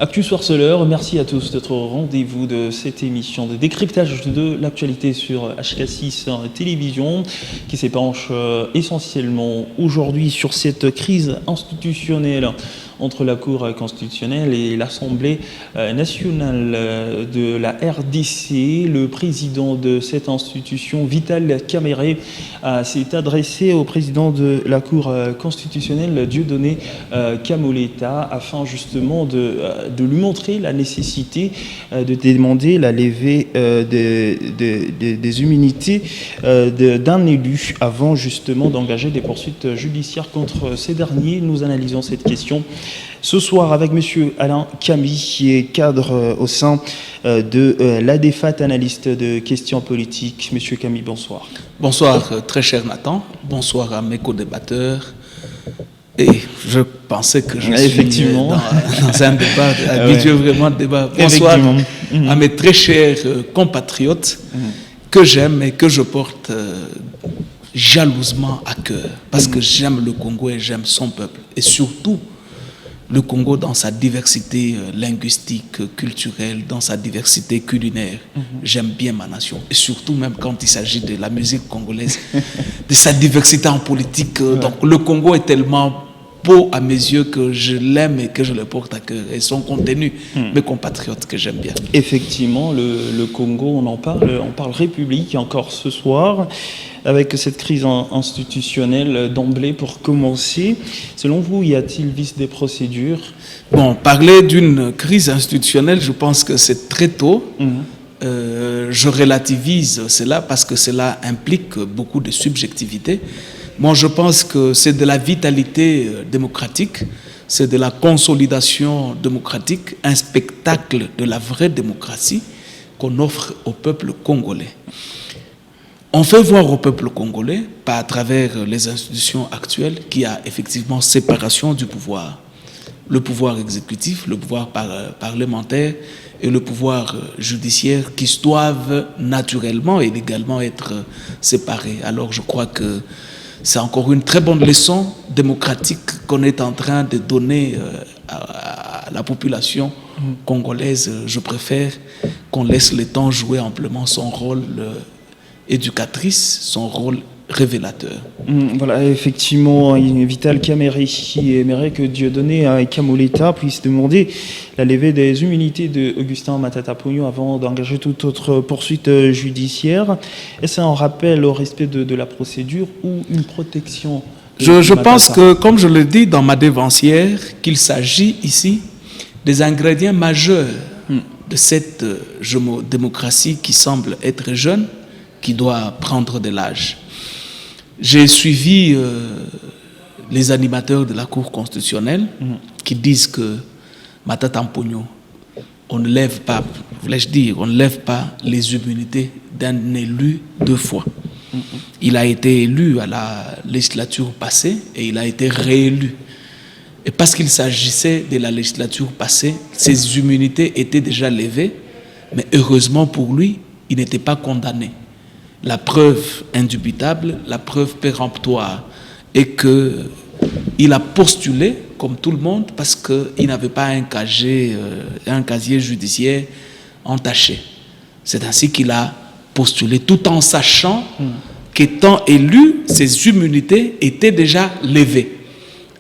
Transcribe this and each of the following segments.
Actu Soirceleur, merci à tous d'être au rendez-vous de cette émission de décryptage de l'actualité sur HK6 Télévision qui s'épanche essentiellement aujourd'hui sur cette crise institutionnelle entre la Cour constitutionnelle et l'Assemblée nationale de la RDC. Le président de cette institution, Vital Kamerhe, s'est adressé au président de la Cour constitutionnelle, Dieudonné Kamoleta, afin justement de lui montrer la nécessité de demander la levée des immunités d'un élu avant justement d'engager des poursuites judiciaires contre ces derniers. Nous analysons cette question ce soir avec M. Alain Kami, qui est cadre au sein de l'ADEFAT, analyste de questions politiques. M. Kami, bonsoir. Bonsoir, très cher Nathan. Bonsoir à mes co-débatteurs. Et je pensais que je suis dans un débat, habitué vraiment de débat. Bonsoir à mes très chers compatriotes que j'aime et que je porte jalousement à cœur. Parce que j'aime le Congo et j'aime son peuple. Et surtout, le Congo dans sa diversité linguistique, culturelle, dans sa diversité culinaire. J'aime bien ma nation. Et surtout même quand il s'agit de la musique congolaise, de sa diversité en politique. Donc le Congo est tellement beau à mes yeux que je l'aime et que je le porte à cœur. Et son contenu, mes compatriotes que j'aime bien. Effectivement, le Congo, on parle République encore ce soir, avec cette crise institutionnelle d'emblée pour commencer. Selon vous, y a-t-il vice des procédures? Bon, parler d'une crise institutionnelle, je pense que c'est très tôt. Je relativise cela parce que cela implique beaucoup de subjectivité. Moi, je pense que c'est de la vitalité démocratique, c'est de la consolidation démocratique, un spectacle de la vraie démocratie qu'on offre au peuple congolais. On fait voir au peuple congolais, pas à travers les institutions actuelles, qu'il y a effectivement séparation du pouvoir. Le pouvoir exécutif, le pouvoir parlementaire et le pouvoir judiciaire qui doivent naturellement et légalement être séparés. Alors je crois que c'est encore une très bonne leçon démocratique qu'on est en train de donner à la population congolaise. Je préfère qu'on laisse le temps jouer amplement son rôle éducatrice, son rôle révélateur. Voilà, effectivement, Vital Kamerhe qui aimerait que Dieudonné Kamoleta puisse demander la levée des immunités de Augustin Matata Ponyo avant d'engager toute autre poursuite judiciaire. Est-ce un rappel au respect de la procédure ou une protection? Je pense que, comme je le dis dans ma dévancière, qu'il s'agit ici des ingrédients majeurs de cette démocratie qui semble être jeune, qui doit prendre de l'âge. J'ai suivi les animateurs de la Cour constitutionnelle qui disent que Matata Ponyo, on ne lève pas, voulais-je dire, on ne lève pas les immunités d'un élu deux fois. Il a été élu à la législature passée et il a été réélu. Et parce qu'il s'agissait de la législature passée, ses immunités étaient déjà levées, mais heureusement pour lui, il n'était pas condamné. La preuve indubitable, la preuve péremptoire est qu'il a postulé comme tout le monde parce qu'il n'avait pas un casier judiciaire entaché. C'est ainsi qu'il a postulé tout en sachant qu'étant élu, ses immunités étaient déjà levées.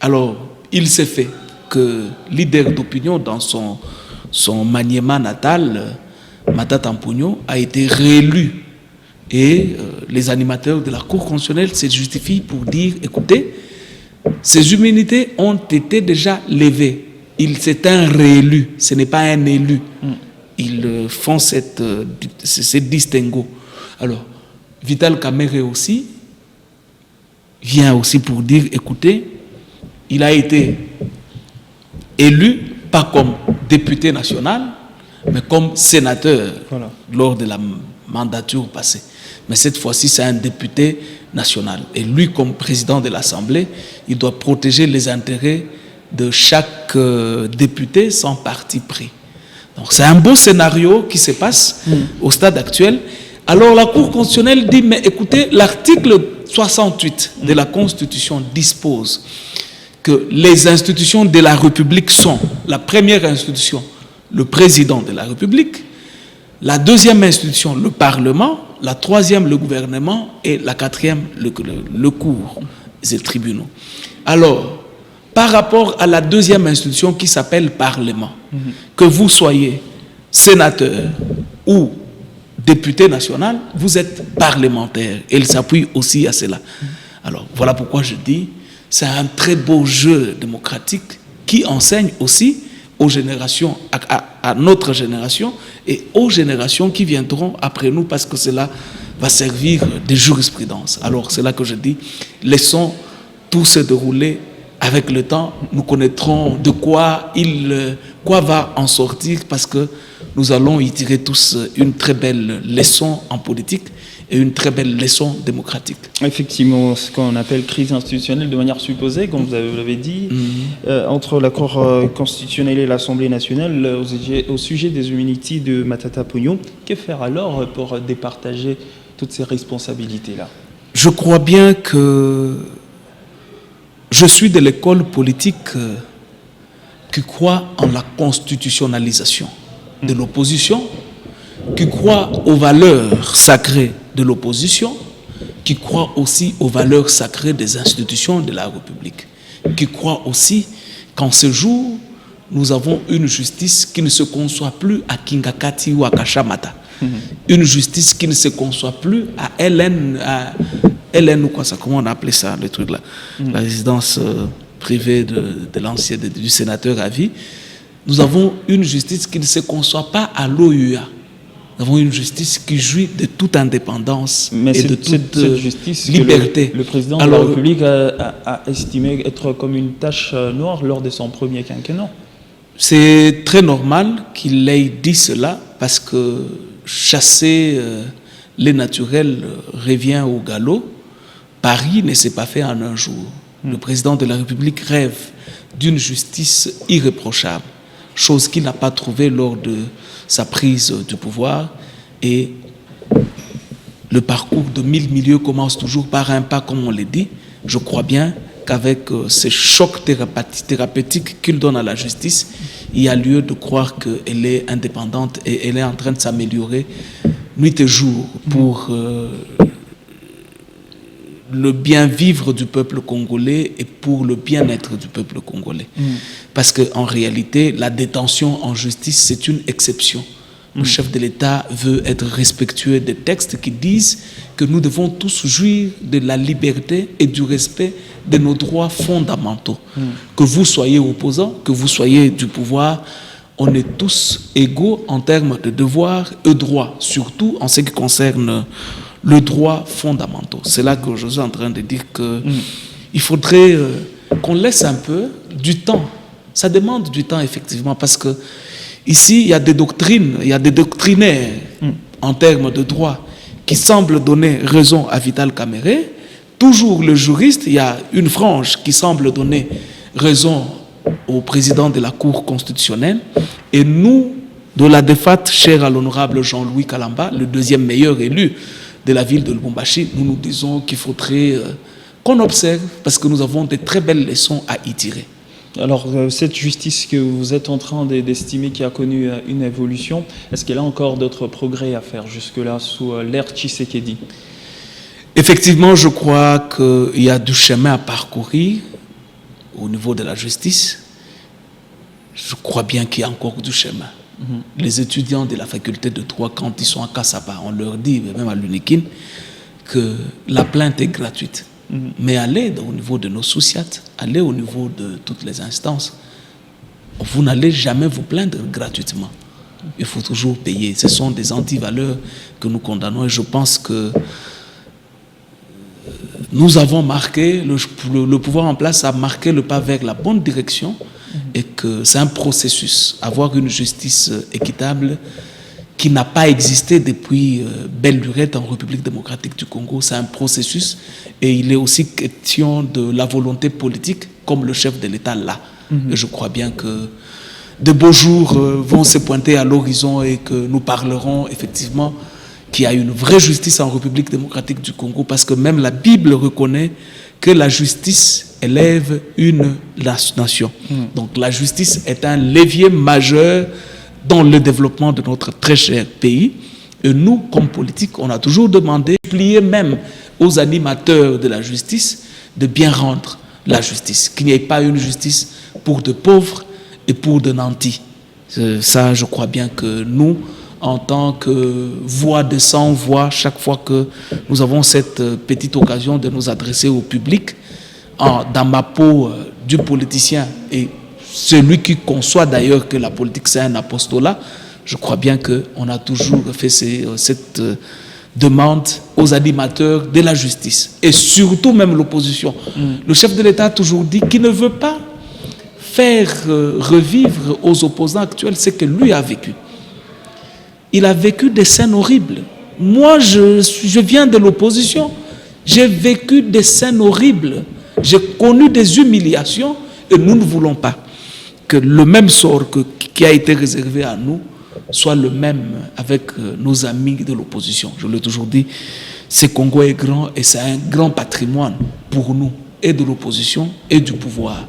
Alors, il s'est fait que leader d'opinion dans son Maniema natal, Matata Ponyo, a été réélu. Et les animateurs de la Cour constitutionnelle se justifient pour dire, écoutez, ces immunités ont été déjà levées. C'est un réélu, ce n'est pas un élu. Ils font ces distinguos. Alors, Vital Kamerhe aussi vient aussi pour dire, écoutez, il a été élu, pas comme député national, mais comme sénateur lors de la mandature passée. Mais cette fois-ci, c'est un député national. Et lui, comme président de l'Assemblée, il doit protéger les intérêts de chaque député sans parti pris. Donc c'est un beau scénario qui se passe au stade actuel. Alors la Cour constitutionnelle dit, mais écoutez, l'article 68 de la Constitution dispose que les institutions de la République sont la première institution, le président de la République, la deuxième institution, le Parlement, la troisième, le gouvernement, et la quatrième, le cour, les tribunaux. Alors, par rapport à la deuxième institution qui s'appelle Parlement, que vous soyez sénateur ou député national, vous êtes parlementaire. Et il s'appuie aussi à cela. Alors, voilà pourquoi je dis, c'est un très beau jeu démocratique qui enseigne aussi aux générations, à notre génération et aux générations qui viendront après nous, parce que cela va servir de jurisprudence. Alors, c'est là que je dis, laissons tout se dérouler avec le temps. Nous connaîtrons de quoi va en sortir, parce que nous allons y tirer tous une très belle leçon en politique et une très belle leçon démocratique. Effectivement, ce qu'on appelle crise institutionnelle de manière supposée, comme vous l'avez dit, entre l'accord constitutionnel et l'Assemblée nationale au sujet des immunités de Matata Ponyo. Que faire alors pour départager toutes ces responsabilités-là? Je crois bien que je suis de l'école politique qui croit en la constitutionnalisation de l'opposition, qui croit aux valeurs sacrées de l'opposition, qui croit aussi aux valeurs sacrées des institutions de la République, qui croit aussi qu'en ce jour, nous avons une justice qui ne se conçoit plus à Kingakati ou à Kashamata. Une justice qui ne se conçoit plus à LN ou quoi ça, comment on a appelé ça, le truc là, la résidence privée de l'ancien, du sénateur à vie. Nous avons une justice qui ne se conçoit pas à l'OUA. Nous avons une justice qui jouit de toute indépendance et de toute cette justice liberté. Le président de la République a estimé être comme une tache noire lors de son premier quinquennat. C'est très normal qu'il ait dit cela, parce que chasser les naturels revient au galop. Paris ne s'est pas fait en un jour. Le président de la République rêve d'une justice irréprochable, chose qu'il n'a pas trouvée lors de sa prise du pouvoir. Et le parcours de 1000 milieux commence toujours par un pas, comme on l'a dit. Je crois bien qu'avec ces chocs thérapeutiques qu'il donne à la justice, il y a lieu de croire qu'elle est indépendante et elle est en train de s'améliorer nuit et jour pour le bien-vivre du peuple congolais et pour le bien-être du peuple congolais. Parce qu'en réalité, la détention en justice, c'est une exception. Le chef de l'État veut être respectueux des textes qui disent que nous devons tous jouir de la liberté et du respect de nos droits fondamentaux. Que vous soyez opposant, que vous soyez du pouvoir, on est tous égaux en termes de devoirs et droits, surtout en ce qui concerne le droit fondamental. C'est là que je suis en train de dire qu'il faudrait qu'on laisse un peu du temps. Ça demande du temps, effectivement, parce que ici, il y a des doctrines, il y a des doctrinaires en termes de droit qui semblent donner raison à Vital Kamerhe. Toujours le juriste, il y a une frange qui semble donner raison au président de la Cour constitutionnelle. Et nous, de la défaite chère à l'honorable Jean-Louis Kalamba, le deuxième meilleur élu de la ville de Lubumbashi, nous nous disons qu'il faudrait qu'on observe, parce que nous avons de très belles leçons à y tirer. Alors, cette justice que vous êtes en train d'estimer qui a connu une évolution, est-ce qu'elle a encore d'autres progrès à faire jusque-là sous l'ère Tshisekedi? Effectivement, je crois qu'il y a du chemin à parcourir au niveau de la justice. Je crois bien qu'il y a encore du chemin. Les étudiants de la faculté de droit, quand ils sont à Kassaba, on leur dit, même à l'UNIKIN, que la plainte est gratuite. Mais allez au niveau de nos sociétés, allez au niveau de toutes les instances. Vous n'allez jamais vous plaindre gratuitement. Il faut toujours payer. Ce sont des antivaleurs que nous condamnons. Et je pense que nous avons marqué, le pouvoir en place a marqué le pas vers la bonne direction. Et que c'est un processus. Avoir une justice équitable qui n'a pas existé depuis belle lurette en République démocratique du Congo, c'est un processus, et il est aussi question de la volonté politique, comme le chef de l'État l'a. Et je crois bien que de beaux jours vont se pointer à l'horizon et que nous parlerons effectivement qu'il y a une vraie justice en République démocratique du Congo, parce que même la Bible reconnaît que la justice élève une nation. Donc la justice est un levier majeur dans le développement de notre très cher pays. Et nous, comme politiques, on a toujours demandé, plier même aux animateurs de la justice, de bien rendre la justice. Qu'il n'y ait pas une justice pour de pauvres et pour de nantis. Ça, je crois bien que nous, en tant que voix de sans-voix, chaque fois que nous avons cette petite occasion de nous adresser au public, dans ma peau du politicien et celui qui conçoit d'ailleurs que la politique c'est un apostolat, je crois bien qu'on a toujours fait cette demande aux animateurs de la justice et surtout même l'opposition. Le chef de l'État a toujours dit qu'il ne veut pas faire revivre aux opposants actuels ce que lui a vécu. Il a vécu des scènes horribles. Moi, je viens de l'opposition. J'ai vécu des scènes horribles. J'ai connu des humiliations et nous ne voulons pas que le même sort qui a été réservé à nous soit le même avec nos amis de l'opposition. Je l'ai toujours dit, ce Congo est grand et c'est un grand patrimoine pour nous, et de l'opposition et du pouvoir.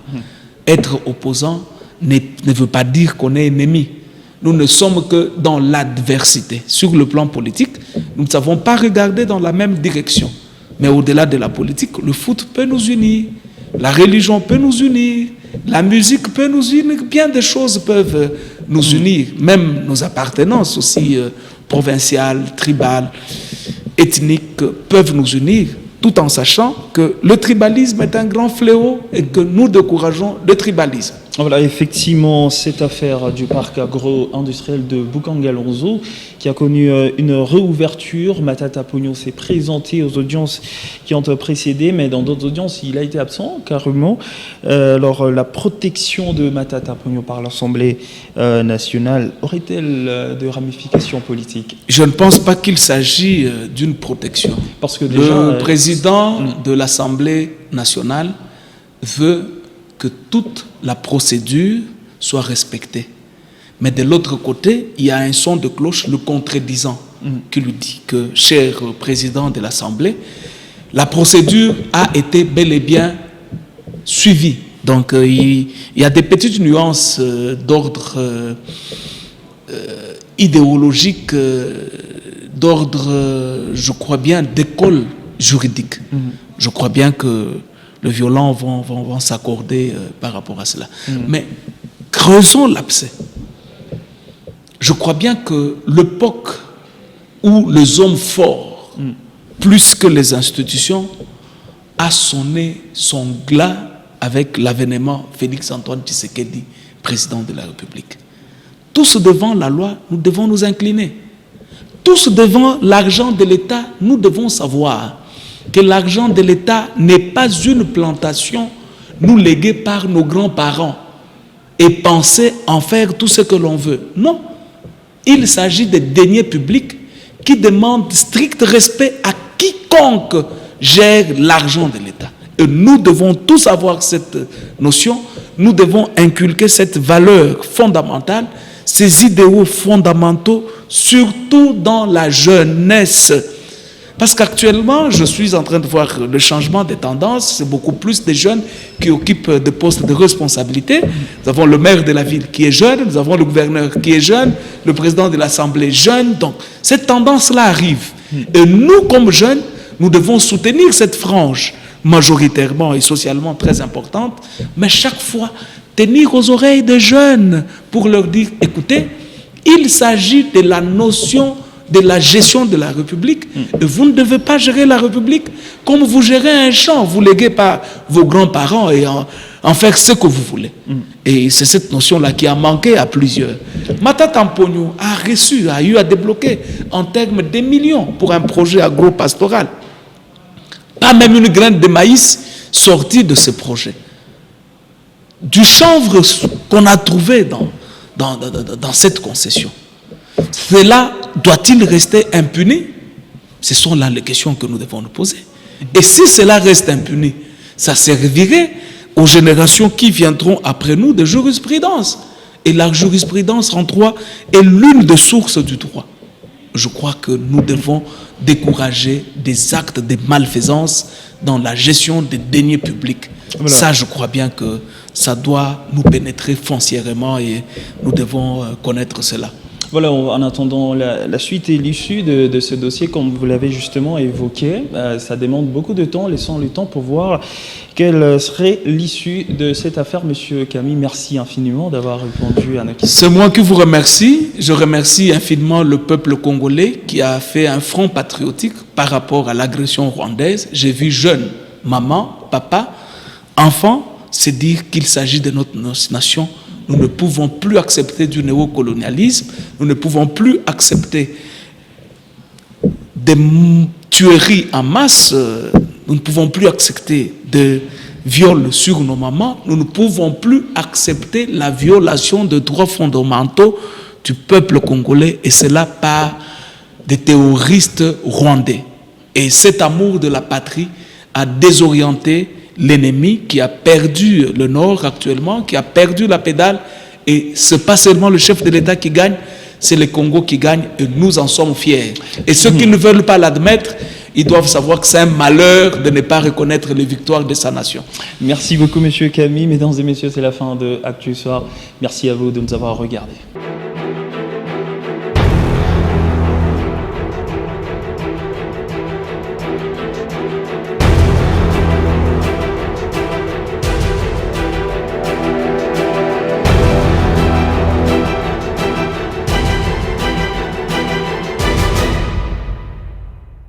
Être opposant ne veut pas dire qu'on est ennemi. Nous ne sommes que dans l'adversité. Sur le plan politique, nous ne savons pas regarder dans la même direction. Mais au-delà de la politique, le foot peut nous unir, la religion peut nous unir, la musique peut nous unir, bien des choses peuvent nous unir, même nos appartenances aussi provinciales, tribales, ethniques peuvent nous unir, tout en sachant que le tribalisme est un grand fléau et que nous décourageons le tribalisme. Voilà, effectivement, cette affaire du parc agro-industriel de Boukangalonzo qui a connu une réouverture. Matata Ponyo s'est présenté aux audiences qui ont précédé, mais dans d'autres audiences, il a été absent carrément. Alors, la protection de Matata Ponyo par l'Assemblée nationale aurait-elle de ramifications politiques? Je ne pense pas qu'il s'agit d'une protection. Parce que déjà, le président de l'Assemblée nationale veut que toute la procédure soit respectée. Mais de l'autre côté, il y a un son de cloche le contredisant qui lui dit que, cher président de l'Assemblée, la procédure a été bel et bien suivie. Donc il y a des petites nuances d'ordre idéologique, d'ordre, je crois bien, d'école juridique. Je crois bien que le violent vont s'accorder par rapport à cela. Mais creusons l'abcès. Je crois bien que l'époque où les hommes forts, plus que les institutions, a sonné son glas avec l'avènement Félix-Antoine Tshisekedi, président de la République. Tous devant la loi, nous devons nous incliner. Tous devant l'argent de l'État, nous devons savoir que l'argent de l'État n'est pas une plantation nous léguée par nos grands-parents et penser en faire tout ce que l'on veut. Non, il s'agit de deniers publics qui demandent strict respect à quiconque gère l'argent de l'État. Et nous devons tous avoir cette notion, nous devons inculquer cette valeur fondamentale, ces idéaux fondamentaux, surtout dans la jeunesse. Parce qu'actuellement, je suis en train de voir le changement des tendances. C'est beaucoup plus de jeunes qui occupent des postes de responsabilité. Nous avons le maire de la ville qui est jeune, nous avons le gouverneur qui est jeune, le président de l'Assemblée jeune. Donc, cette tendance-là arrive. Et nous, comme jeunes, nous devons soutenir cette frange majoritairement et socialement très importante, mais chaque fois, tenir aux oreilles des jeunes pour leur dire, écoutez, il s'agit de la notion de la gestion de la République. Et vous ne devez pas gérer la République comme vous gérez un champ. Vous léguez par vos grands-parents et en faire ce que vous voulez. Et c'est cette notion-là qui a manqué à plusieurs. Matata Ponyo a eu à débloquer en termes de millions pour un projet agro-pastoral. Pas même une graine de maïs sortie de ce projet. Du chanvre qu'on a trouvé dans cette concession. Cela doit-il rester impuni? Ce sont là les questions que nous devons nous poser. Et si cela reste impuni, ça servirait aux générations qui viendront après nous de jurisprudence. Et la jurisprudence en droit est l'une des sources du droit. Je crois que nous devons décourager des actes de malfaisance dans la gestion des deniers publics. Voilà. Ça, je crois bien que ça doit nous pénétrer foncièrement et nous devons connaître cela. Voilà, en attendant la suite et l'issue de ce dossier, comme vous l'avez justement évoqué, ça demande beaucoup de temps, laissons le temps pour voir quelle serait l'issue de cette affaire. Monsieur Camille, merci infiniment d'avoir répondu à nos questions. C'est moi qui vous remercie. Je remercie infiniment le peuple congolais qui a fait un front patriotique par rapport à l'agression rwandaise. J'ai vu jeunes, maman, papa, enfants, se dire qu'il s'agit de notre nation. Nous ne pouvons plus accepter du néocolonialisme, nous ne pouvons plus accepter des tueries en masse, nous ne pouvons plus accepter des viols sur nos mamans, nous ne pouvons plus accepter la violation de droits fondamentaux du peuple congolais, et cela par des terroristes rwandais. Et cet amour de la patrie a désorienté l'ennemi qui a perdu le nord actuellement, qui a perdu la pédale, et ce n'est pas seulement le chef de l'État qui gagne, c'est le Congo qui gagne, et nous en sommes fiers. Et ceux qui ne veulent pas l'admettre, ils doivent savoir que c'est un malheur de ne pas reconnaître les victoires de sa nation. Merci beaucoup, monsieur Camille. Mesdames et messieurs, c'est la fin de Actu Soir. Merci à vous de nous avoir regardés.